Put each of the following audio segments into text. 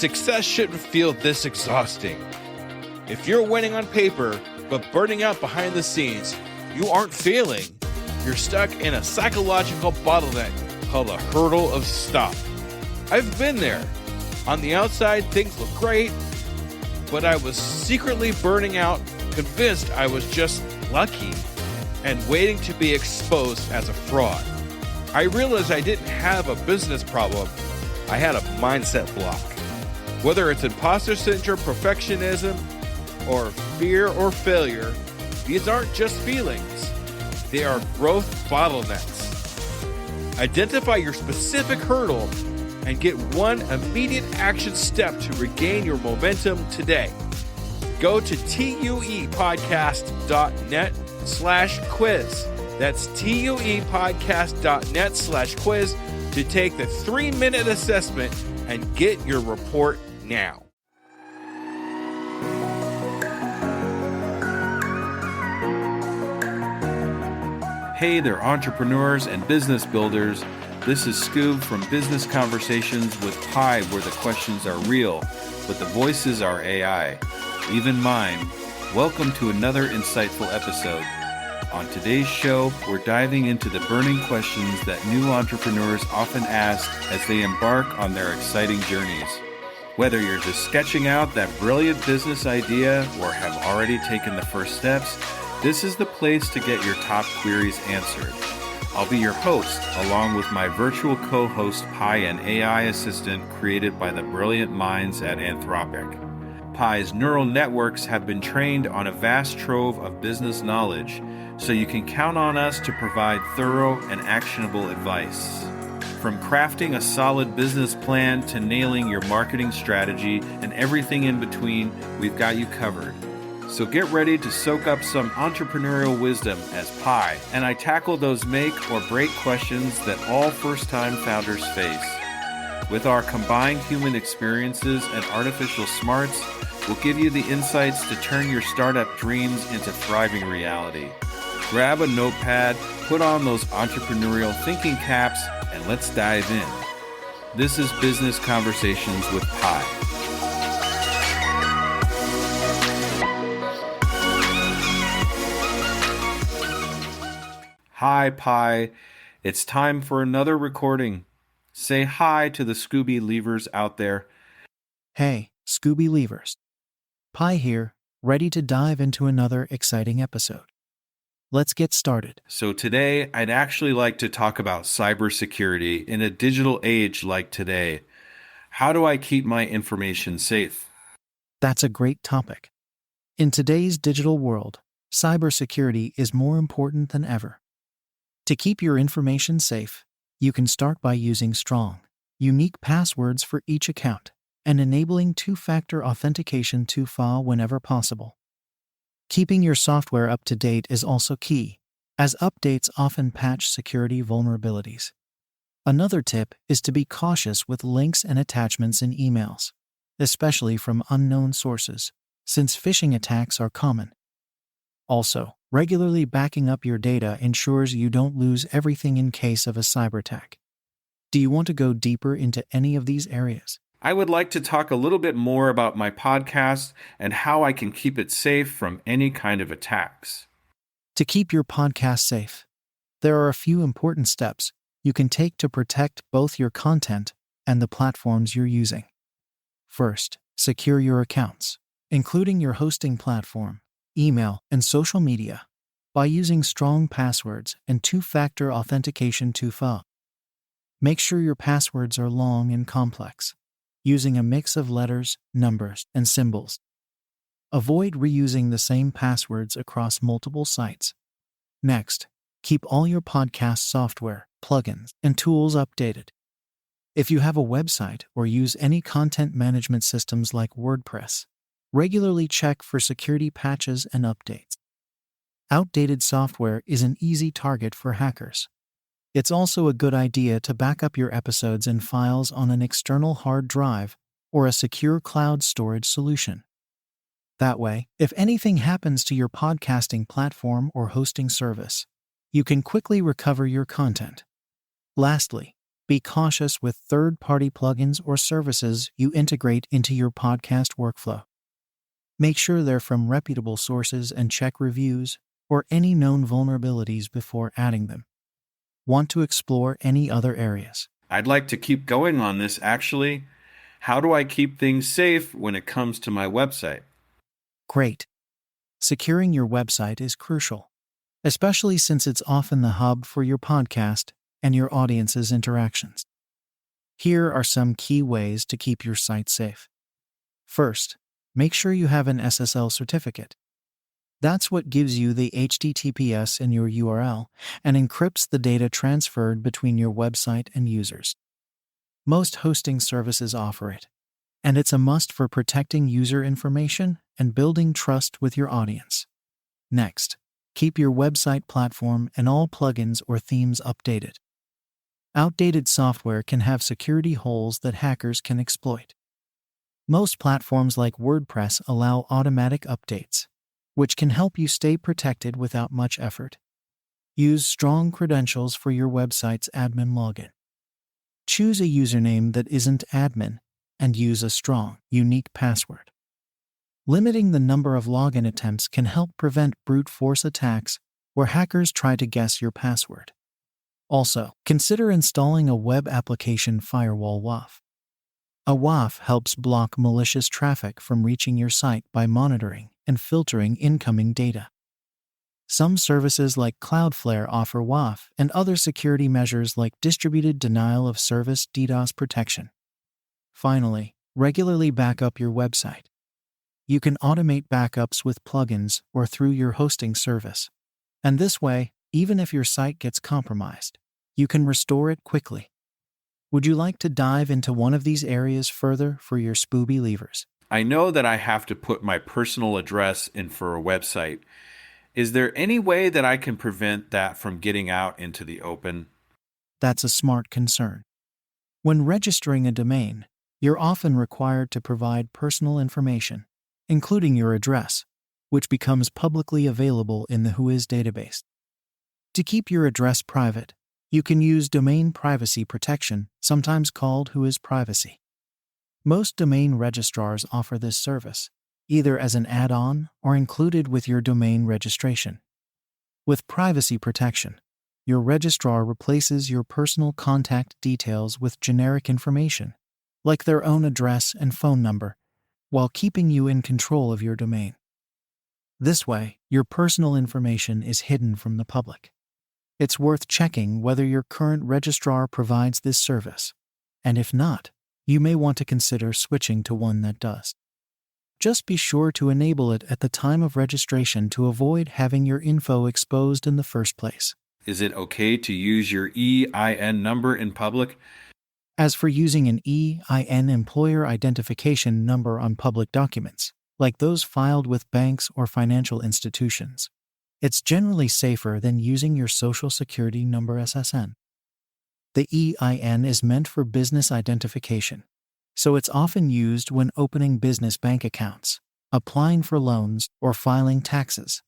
Success shouldn't feel this exhausting. If you're winning on paper, but burning out behind the scenes, you aren't failing. You're stuck in a psychological bottleneck called a hurdle of stop. I've been there. On the outside, things look great, but I was secretly burning out, convinced I was just lucky, and waiting to be exposed as a fraud. I realized I didn't have a business problem. I had a mindset block. Whether it's imposter syndrome, perfectionism, or fear or failure, these aren't just feelings. They are growth bottlenecks. Identify your specific hurdle and get one immediate action step to regain your momentum today. Go to tuepodcast.net/quiz. That's tuepodcast.net/quiz to take the 3-minute assessment and get your report now. Hey there, entrepreneurs and business builders. This is Scoob from Business Conversations with Pi, where the questions are real, but the voices are AI, even mine. Welcome to another insightful episode. On today's show, we're diving into the burning questions that new entrepreneurs often ask as they embark on their exciting journeys. Whether you're just sketching out that brilliant business idea or have already taken the first steps, this is the place to get your top queries answered. I'll be your host, along with my virtual co-host Pi, an AI assistant created by the brilliant minds at Anthropic. Pi's neural networks have been trained on a vast trove of business knowledge, so you can count on us to provide thorough and actionable advice. From crafting a solid business plan to nailing your marketing strategy and everything in between, we've got you covered. So get ready to soak up some entrepreneurial wisdom as Pi and I tackle those make or break questions that all first-time founders face. With our combined human experiences and artificial smarts, we'll give you the insights to turn your startup dreams into thriving reality. Grab a notepad, put on those entrepreneurial thinking caps, and let's dive in. This is Business Conversations with Pi. Hi, Pi. It's time for another recording. Say hi to the Scooby Leavers out there. Hey, Scooby Leavers. Pi here, ready to dive into another exciting episode. Let's get started. So today, I'd actually like to talk about cybersecurity in a digital age like today. How do I keep my information safe? That's a great topic. In today's digital world, cybersecurity is more important than ever. To keep your information safe, you can start by using strong, unique passwords for each account and enabling two-factor authentication to file whenever possible. Keeping your software up to date is also key, as updates often patch security vulnerabilities. Another tip is to be cautious with links and attachments in emails, especially from unknown sources, since phishing attacks are common. Also, regularly backing up your data ensures you don't lose everything in case of a cyber attack. Do you want to go deeper into any of these areas? I would like to talk a little bit more about my podcast and how I can keep it safe from any kind of attacks. To keep your podcast safe, there are a few important steps you can take to protect both your content and the platforms you're using. First, secure your accounts, including your hosting platform, email, and social media, by using strong passwords and two-factor authentication to file. Make sure your passwords are long and complex, using a mix of letters, numbers, and symbols. Avoid reusing the same passwords across multiple sites. Next, keep all your podcast software, plugins, and tools updated. If you have a website or use any content management systems like WordPress, regularly check for security patches and updates. Outdated software is an easy target for hackers. It's also a good idea to back up your episodes and files on an external hard drive or a secure cloud storage solution. That way, if anything happens to your podcasting platform or hosting service, you can quickly recover your content. Lastly, Be cautious with third-party plugins or services you integrate into your podcast workflow. Make sure they're from reputable sources and check reviews or any known vulnerabilities before adding them. Want to explore any other areas? I'd like to keep going on this, actually. How do I keep things safe when it comes to my website? Great. Securing your website is crucial, especially since it's often the hub for your podcast and your audience's interactions. Here are some key ways to keep your site safe. First, make sure you have an SSL certificate. That's what gives you the HTTPS in your URL and encrypts the data transferred between your website and users. Most hosting services offer it, and it's a must for protecting user information and building trust with your audience. Next, keep your website platform and all plugins or themes updated. Outdated software can have security holes that hackers can exploit. Most platforms like WordPress allow automatic updates, which can help you stay protected without much effort. Use strong credentials for your website's admin login. Choose a username that isn't admin and use a strong, unique password. Limiting the number of login attempts can help prevent brute force attacks where hackers try to guess your password. Also, consider installing a web application firewall WAF. A WAF helps block malicious traffic from reaching your site by monitoring and filtering incoming data. Some services like Cloudflare offer WAF and other security measures like distributed denial of service DDoS protection. Finally, regularly back up your website. You can automate backups with plugins or through your hosting service. And this way, even if your site gets compromised, you can restore it quickly. Would you like to dive into one of these areas further for your Scoob believers? I know that I have to put my personal address in for a website. Is there any way that I can prevent that from getting out into the open? That's a smart concern. When registering a domain, you're often required to provide personal information, including your address, which becomes publicly available in the Whois database. To keep your address private, you can use domain privacy protection, sometimes called Whois privacy. Most domain registrars offer this service, either as an add-on or included with your domain registration. With privacy protection, your registrar replaces your personal contact details with generic information, like their own address and phone number, while keeping you in control of your domain. This way, your personal information is hidden from the public. It's worth checking whether your current registrar provides this service, and if not, you may want to consider switching to one that does. Just be sure to enable it at the time of registration to avoid having your info exposed in the first place. Is it okay to use your EIN number in public? As for using an EIN employer identification number on public documents, like those filed with banks or financial institutions, it's generally safer than using your Social Security number SSN. The EIN is meant for business identification, so it's often used when opening business bank accounts, applying for loans, or filing taxes.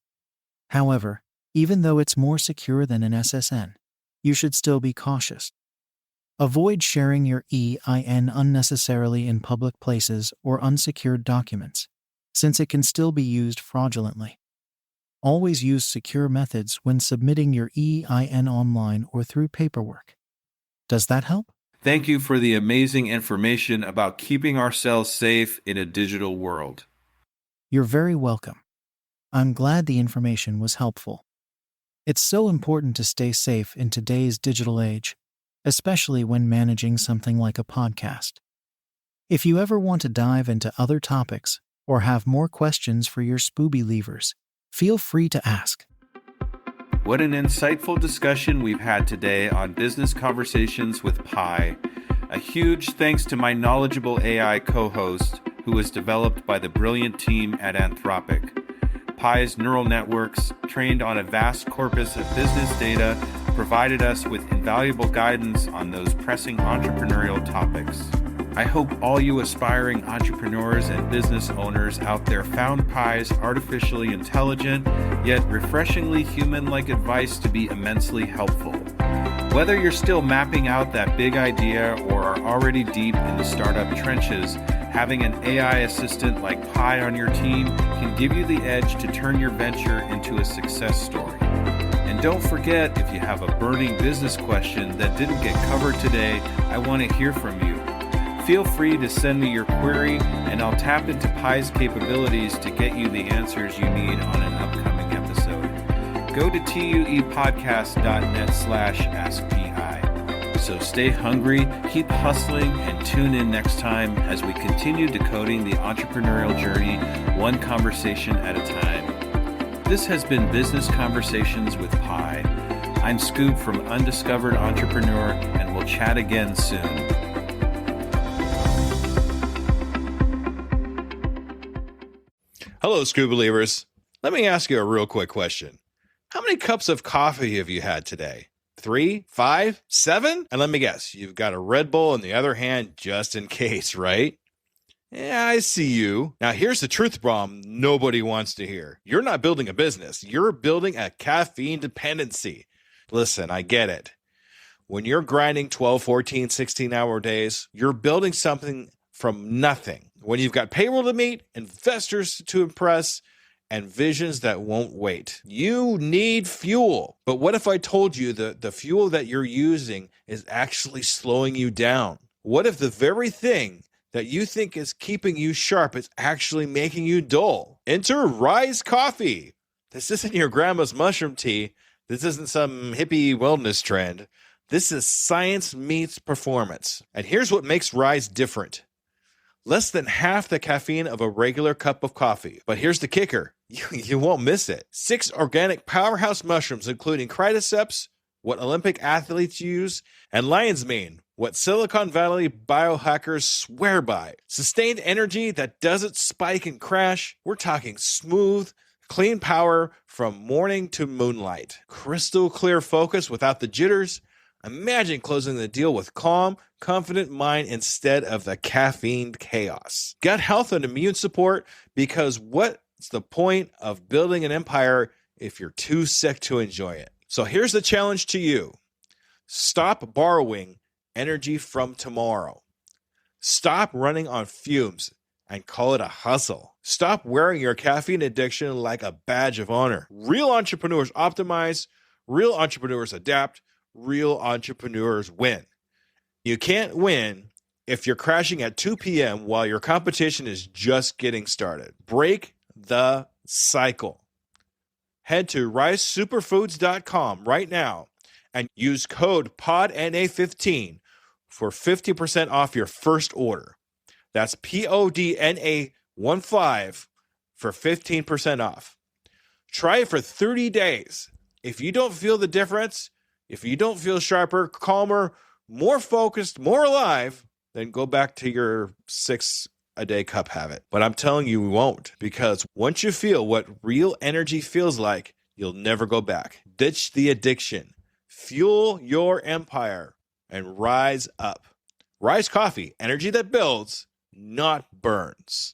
However, even though it's more secure than an SSN, you should still be cautious. Avoid sharing your EIN unnecessarily in public places or unsecured documents, since it can still be used fraudulently. Always use secure methods when submitting your EIN online or through paperwork. Does that help? Thank you for the amazing information about keeping ourselves safe in a digital world. You're very welcome. I'm glad the information was helpful. It's so important to stay safe in today's digital age, especially when managing something like a podcast. If you ever want to dive into other topics or have more questions for your Scoob believers, feel free to ask. What an insightful discussion we've had today on Business Conversations with Pi. A huge thanks to my knowledgeable AI co-host, who was developed by the brilliant team at Anthropic. Pi's neural networks, trained on a vast corpus of business data, provided us with invaluable guidance on those pressing entrepreneurial topics. I hope all you aspiring entrepreneurs and business owners out there found Pi's artificially intelligent, yet refreshingly human-like advice to be immensely helpful. Whether you're still mapping out that big idea or are already deep in the startup trenches, having an AI assistant like Pi on your team can give you the edge to turn your venture into a success story. And don't forget, if you have a burning business question that didn't get covered today, I want to hear from you. Feel free to send me your query, and I'll tap into Pi's capabilities to get you the answers you need on an upcoming episode. Go to tuepodcast.net/askpi. So stay hungry, keep hustling, and tune in next time as we continue decoding the entrepreneurial journey one conversation at a time. This has been Business Conversations with Pi. I'm Scoob from Undiscovered Entrepreneur, and we'll chat again soon. Hello, Scoob believers. Let me ask you a real quick question. How many cups of coffee have you had today? 3, 5, 7? And let me guess, you've got a Red Bull in the other hand just in case, right? Yeah, I see you. Now, here's the truth bomb nobody wants to hear. You're not building a business. You're building a caffeine dependency. Listen, I get it. When you're grinding 12, 14, 16-hour days, you're building something from nothing. When you've got payroll to meet, investors to impress, and visions that won't wait. You need fuel. But what if I told you that the fuel that you're using is actually slowing you down? What if the very thing that you think is keeping you sharp is actually making you dull? Enter Rise Coffee. This isn't your grandma's mushroom tea. This isn't some hippie wellness trend. This is science meets performance. And here's what makes Rise different. Less than half the caffeine of a regular cup of coffee. But here's the kicker. You won't miss it. 6 organic powerhouse mushrooms, including cordyceps, what Olympic athletes use, and lion's mane, what Silicon Valley biohackers swear by. Sustained energy that doesn't spike and crash. We're talking smooth, clean power from morning to moonlight. Crystal clear focus without the jitters. Imagine closing the deal with calm, confident mind instead of the caffeine chaos. Gut health and immune support, because what's the point of building an empire if you're too sick to enjoy it? So here's the challenge to you. Stop borrowing energy from tomorrow. Stop running on fumes and call it a hustle. Stop wearing your caffeine addiction like a badge of honor. Real entrepreneurs optimize, real entrepreneurs adapt, real entrepreneurs win. You can't win if you're crashing at 2 p.m. while your competition is just getting started. Break the cycle. Head to risesuperfoods.com right now and use code PODNA15 for 50% off your first order. That's PODNA15 for 15% off. Try it for 30 days. If you don't feel the difference, if you don't feel sharper, calmer, more focused, more alive, then go back to your 6-a-day cup habit. But I'm telling you, we won't, because once you feel what real energy feels like, you'll never go back. Ditch the addiction, fuel your empire, and rise up. Rise Coffee, energy that builds, not burns.